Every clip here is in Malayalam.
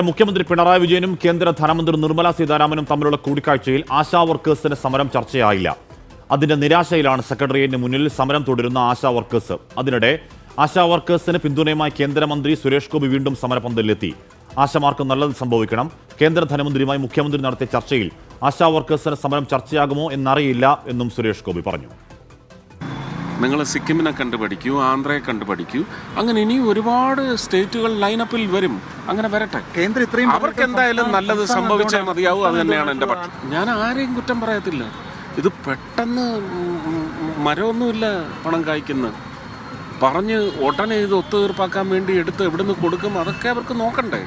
മുഖ്യമന്ത്രി പിണറായി വിജയനും കേന്ദ്ര ധനമന്ത്രി നിർമ്മല സീതാരാമനും തമ്മിലുള്ള കൂടിക്കാഴ്ചയിൽ ആശാ വർക്കേഴ്സിന് സമരം ചർച്ചയായില്ല. അതിന്റെ നിരാശയിലാണ് സെക്രട്ടേറിയറ്റിന് മുന്നിൽ സമരം തുടരുന്ന ആശാ വർക്കേഴ്സ്. അതിനിടെ ആശാ വർക്കേഴ്സിന് പിന്തുണയുമായി കേന്ദ്രമന്ത്രി സുരേഷ് ഗോപി വീണ്ടും സമരപന്തലിലെത്തി. ആശമാർക്ക് നല്ലത് സംഭവിക്കണം. കേന്ദ്ര ധനമന്ത്രിയുമായി മുഖ്യമന്ത്രി നടത്തിയ ചർച്ചയിൽ ആശാ വർക്കേഴ്സിന് സമരം ചർച്ചയാകുമോ എന്നറിയില്ല എന്നും സുരേഷ് ഗോപി പറഞ്ഞു. നിങ്ങൾ സിക്കിമിനെ കണ്ടുപഠിക്കൂ, ആന്ധ്രയെ കണ്ടുപഠിക്കൂ, അങ്ങനെ ഇനിയും ഒരുപാട് സ്റ്റേറ്റുകൾ ലൈനപ്പിൽ വരും. അങ്ങനെ വരട്ടെ. അവർക്ക് എന്തായാലും നല്ലത് സംഭവിച്ചാൽ മതിയാവും. അത് തന്നെയാണ് എൻ്റെ പക്ഷം. ഞാൻ ആരെയും കുറ്റം പറയത്തില്ല. ഇത് പെട്ടെന്ന് മരമൊന്നുമില്ല പണം കായ്ക്കുന്ന പറഞ്ഞ് ഉടനെ ഇത് ഒത്തുതീർപ്പാക്കാൻ വേണ്ടി എടുത്ത് എവിടുന്ന് കൊടുക്കും, അതൊക്കെ അവർക്ക് നോക്കണ്ടേ.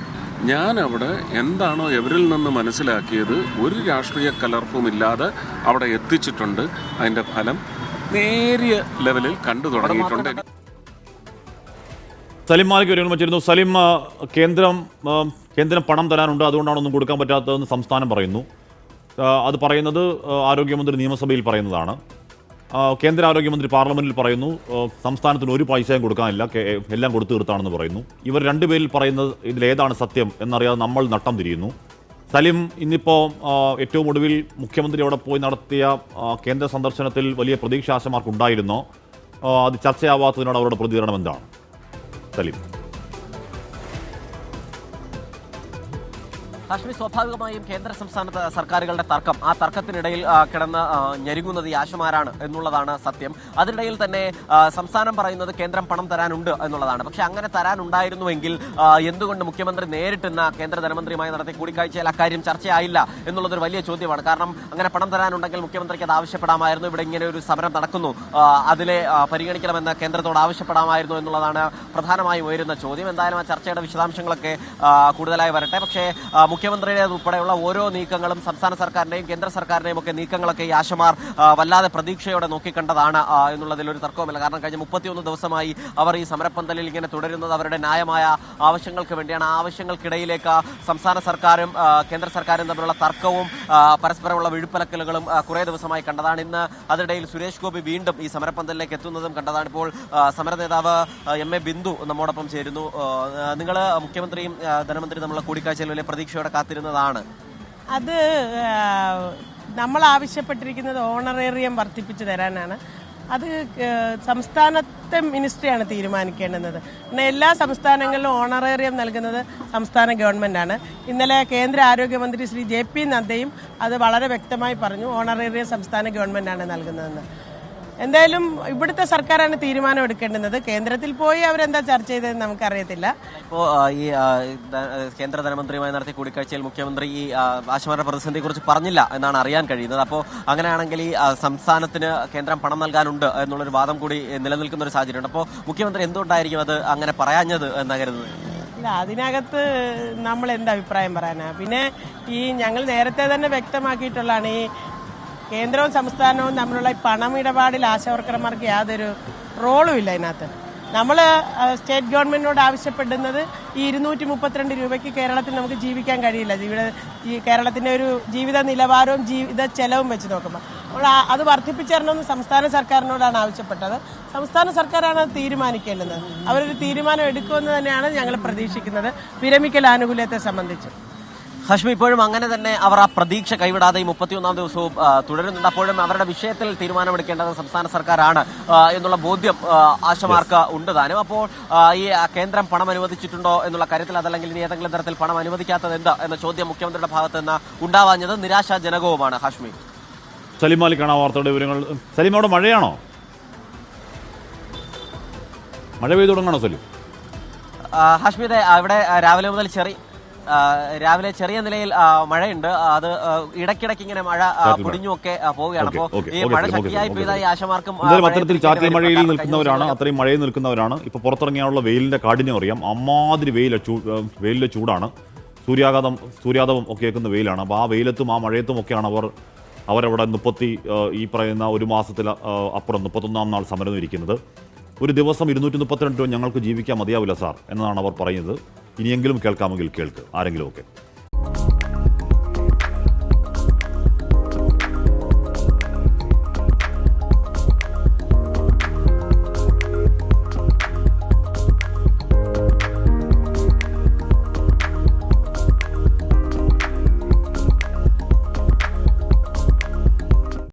ഞാൻ അവിടെ എന്താണോ എവരിൽ നിന്ന് മനസ്സിലാക്കിയത്, ഒരു രാഷ്ട്രീയ കലർപ്പുമില്ലാതെ അവിടെ എത്തിച്ചിട്ടുണ്ട്. അതിൻ്റെ ഫലം നേരിയ ലെവലിൽ കണ്ടു തുടങ്ങിയിട്ടുണ്ട്. സലിം മാലിക് വെച്ചിരുന്നു. സലിം, കേന്ദ്രം പണം തരാനുണ്ട്, അതുകൊണ്ടാണ് ഒന്നും കൊടുക്കാൻ പറ്റാത്തതെന്ന് സംസ്ഥാനം പറയുന്നു. അത് പറയുന്നത് ആരോഗ്യമന്ത്രി നിയമസഭയിൽ പറയുന്നതാണ്. കേന്ദ്ര ആരോഗ്യമന്ത്രി പാർലമെന്റിൽ പറയുന്നു സംസ്ഥാനത്തിന് ഒരു പൈസയും കൊടുക്കാനില്ല, എല്ലാം കൊടുത്തു തീർത്താണെന്ന് പറയുന്നു. ഇവർ രണ്ടുപേരിൽ പറയുന്നത് ഇതിലേതാണ് സത്യം എന്നറിയാതെ നമ്മൾ നട്ടം തിരിയുന്നു. സലിം, ഇന്നിപ്പോൾ ഏറ്റവും ഒടുവിൽ മുഖ്യമന്ത്രി അവിടെ പോയി നടത്തിയ കേന്ദ്ര സന്ദർശനത്തിൽ വലിയ പ്രതീക്ഷ ആശമാർക്കുണ്ടായിരുന്നോ? അത് ചർച്ചയാവാത്തതിനോട് അവരുടെ പ്രതികരണം എന്താണ്? സലിം. കാശ്മീർ സ്വാഭാവികമായും കേന്ദ്ര സംസ്ഥാന സർക്കാരുകളുടെ തർക്കം, ആ തർക്കത്തിനിടയിൽ കിടന്ന് ഞെരുങ്ങുന്നത് ഈ ആശമാരാണ് എന്നുള്ളതാണ് സത്യം. അതിനിടയിൽ തന്നെ സംസ്ഥാനം പറയുന്നത് കേന്ദ്രം പണം തരാനുണ്ട് എന്നുള്ളതാണ്. പക്ഷെ അങ്ങനെ തരാനുണ്ടായിരുന്നുവെങ്കിൽ എന്തുകൊണ്ട് മുഖ്യമന്ത്രി നേരിട്ടെന്ന കേന്ദ്ര ധനമന്ത്രിയുമായി നടത്തിയ കൂടിക്കാഴ്ചയിൽ അക്കാര്യം ചർച്ചയായില്ല എന്നുള്ളതൊരു വലിയ ചോദ്യമാണ്. കാരണം അങ്ങനെ പണം തരാനുണ്ടെങ്കിൽ മുഖ്യമന്ത്രിക്ക് അത് ആവശ്യപ്പെടാമായിരുന്നു. ഇവിടെ ഇങ്ങനെ ഒരു സമരം നടക്കുന്നു, അതിലെ പരിഗണിക്കണമെന്ന് കേന്ദ്രത്തോട് ആവശ്യപ്പെടാമായിരുന്നു എന്നുള്ളതാണ് പ്രധാനമായും ഉയരുന്ന ചോദ്യം. എന്തായാലും ആ ചർച്ചയുടെ വിശദാംശങ്ങളൊക്കെ കൂടുതലായി വരട്ടെ. പക്ഷേ മുഖ്യമന്ത്രിയുടെ ഉൾപ്പെടെയുള്ള ഓരോ നീക്കങ്ങളും സംസ്ഥാന സർക്കാരിന്റെയും കേന്ദ്ര സർക്കാരിന്റെയും ഒക്കെ നീക്കങ്ങളൊക്കെ ഈ ആശമാർ വല്ലാതെ പ്രതീക്ഷയോടെ നോക്കിക്കണ്ടതാണ് എന്നുള്ളതിൽ ഒരു തർക്കവുമില്ല. കാരണം കഴിഞ്ഞ 31 ദിവസമായി അവർ ഈ സമരപ്പന്തലിൽ ഇങ്ങനെ തുടരുന്നത് അവരുടെ ന്യായമായ ആവശ്യങ്ങൾക്ക് വേണ്ടിയാണ്. ആ ആവശ്യങ്ങൾക്കിടയിലേക്ക് സംസ്ഥാന സർക്കാരും കേന്ദ്ര സർക്കാരും തമ്മിലുള്ള തർക്കവും പരസ്പരമുള്ള വിഴുപ്പലക്കലുകളും കുറേ ദിവസമായി കണ്ടതാണ്. ഇന്ന് അതിനിടയിൽ സുരേഷ് ഗോപി വീണ്ടും ഈ സമരപ്പന്തലിലേക്ക് എത്തുന്നതും കണ്ടതാണ്. ഇപ്പോൾ സമര നേതാവ് MA ബിന്ദു നമ്മോടൊപ്പം ചേരുന്നു. നിങ്ങൾ മുഖ്യമന്ത്രിയും ധനമന്ത്രി തമ്മിലുള്ള കൂടിക്കാഴ്ചയിൽ വലിയ പ്രതീക്ഷയോടെ കാത്തിരുന്നതാണ്. അത് നമ്മൾ ആവശ്യപ്പെട്ടിരിക്കുന്നത് ഓണറേറിയം വർദ്ധിപ്പിച്ചു തരാനാണ്. അത് സംസ്ഥാനത്തെ മിനിസ്ട്രിയാണ് തീരുമാനിക്കേണ്ടുന്നത്. പിന്നെ എല്ലാ സംസ്ഥാനങ്ങളിലും ഓണറേറിയം നൽകുന്നത് സംസ്ഥാന ഗവൺമെൻറ്റാണ്. ഇന്നലെ കേന്ദ്ര ആരോഗ്യമന്ത്രി ശ്രീ JP നദ്ദയും അത് വളരെ വ്യക്തമായി പറഞ്ഞു, ഓണറേറിയം സംസ്ഥാന ഗവൺമെൻറ്റാണ് നൽകുന്നതെന്ന്. എന്തായാലും ഇവിടുത്തെ സർക്കാരാണ് തീരുമാനം എടുക്കേണ്ടുന്നത്. കേന്ദ്രത്തിൽ പോയി അവരെന്താ ചർച്ച ചെയ്തതെന്ന് നമുക്കറിയത്തില്ല. ഇപ്പോൾ ഈ കേന്ദ്ര ധനമന്ത്രിയുമായി നടത്തിയ കൂടിക്കാഴ്ചയിൽ മുഖ്യമന്ത്രി ഈ ആശമാരുടെ പ്രതിസന്ധിയെ കുറിച്ച് പറഞ്ഞില്ല എന്നാണ് അറിയാൻ കഴിയുന്നത്. അപ്പോൾ അങ്ങനെയാണെങ്കിൽ ഈ സംസ്ഥാനത്തിന് കേന്ദ്രം പണം നൽകാനുണ്ട് എന്നുള്ളൊരു വാദം കൂടി നിലനിൽക്കുന്ന ഒരു സാഹചര്യമുണ്ട്. അപ്പോൾ മുഖ്യമന്ത്രി എന്തുകൊണ്ടായിരിക്കും അത് അങ്ങനെ പറയാഞ്ഞത് എന്നാ കരുതുന്നത്? ഇല്ല, അതിനകത്ത് നമ്മൾ എന്ത് അഭിപ്രായം പറയാനാ? പിന്നെ ഈ ഞങ്ങൾ നേരത്തെ തന്നെ വ്യക്തമാക്കിയിട്ടുള്ളതാണ്, ഈ കേന്ദ്രവും സംസ്ഥാനവും തമ്മിലുള്ള ഈ പണമിടപാടിൽ ആശാവർക്കർമാർക്ക് യാതൊരു റോളും ഇല്ല ഇതിനകത്ത്. നമ്മൾ സ്റ്റേറ്റ് ഗവൺമെന്റിനോട് ആവശ്യപ്പെടുന്നത് ഈ 232 രൂപയ്ക്ക് കേരളത്തിൽ നമുക്ക് ജീവിക്കാൻ കഴിയില്ല. കേരളത്തിന്റെ ഒരു ജീവിത നിലവാരവും ജീവിത ചെലവും വെച്ച് നോക്കുമ്പോൾ നമ്മൾ അത് വർദ്ധിപ്പിച്ചു തരണമെന്ന് സംസ്ഥാന സർക്കാരിനോടാണ് ആവശ്യപ്പെട്ടത്. സംസ്ഥാന സർക്കാരാണ് അത് തീരുമാനിക്കേണ്ടത്. അവരൊരു തീരുമാനം എടുക്കുമെന്ന് തന്നെയാണ് ഞങ്ങൾ പ്രതീക്ഷിക്കുന്നത് വിരമിക്കൽ ആനുകൂല്യത്തെ സംബന്ധിച്ച്. ഹാഷ്മി, ഇപ്പോഴും അങ്ങനെ തന്നെ അവർ ആ പ്രതീക്ഷ കൈവിടാതെ ഈ 31ാം ദിവസവും തുടരുന്നുണ്ട്. അപ്പോഴും അവരുടെ വിഷയത്തിൽ തീരുമാനമെടുക്കേണ്ടത് സംസ്ഥാന സർക്കാരാണ് എന്നുള്ള ബോധ്യം ആശമാർക്ക് ഉണ്ട് താനും. അപ്പോൾ ഈ കേന്ദ്രം പണം അനുവദിച്ചിട്ടുണ്ടോ എന്നുള്ള കാര്യത്തിൽ, അതല്ലെങ്കിൽ ഇനി ഏതെങ്കിലും തരത്തിൽ പണം അനുവദിക്കാത്തത് എന്താ എന്ന ചോദ്യം മുഖ്യമന്ത്രിയുടെ ഭാഗത്ത് നിന്ന് ഉണ്ടാവാഞ്ഞത് നിരാശാജനകവുമാണ്. ഹാഷ്മി. സലിം മാലിക്കാണ് വാർത്തയുടെ വിവരങ്ങൾ. സലിം, അവിടെ മഴയാണോ? മഴ പെയ്തു തുടങ്ങാണോ സലിം? ഹാഷ്മി, ഇവിടെ രാവിലെ ചെറിയ നിലയിൽ മഴയുണ്ട്. അത് ഇടയ്ക്കിടയ്ക്ക് ഇങ്ങനെ മഴ പൊടിഞ്ഞുമൊക്കെ പോവുകയാണ്. അപ്പോൾ ഈ മഴ ശക്തിയായി പെയ്തായി ആശമാർക്കും അത്തരത്തിൽ ചാറ്റൽ മഴയിൽ നിൽക്കുന്നവരാണ്, അത്രയും മഴയിൽ നിൽക്കുന്നവരാണ്. ഇപ്പൊ പുറത്തിറങ്ങിയാനുള്ള വെയിലിന്റെ കാഠിന്യം അറിയാം. അമ്മാതിരി വെയിലിന്റെ ചൂടാണ്. സൂര്യാതപം ഒക്കെ ഏൽക്കുന്ന വെയിലാണ്. അപ്പോൾ ആ വെയിലത്തും ആ മഴയത്തും ഒക്കെയാണ് അവരവിടെ ഈ പറയുന്ന ഒരു മാസത്തിൽ അപ്പുറം 31ാം നാൾ സമരം ഇരിക്കുന്നത്. ഒരു ദിവസം 232 രൂപ ഞങ്ങൾക്ക് ജീവിക്കാൻ മതിയാവില്ല സാർ എന്നതാണ് അവർ പറയുന്നത്. ഇനിയെങ്കിലും കേൾക്കാമെങ്കിൽ കേൾക്ക് ആരെങ്കിലുമൊക്കെ.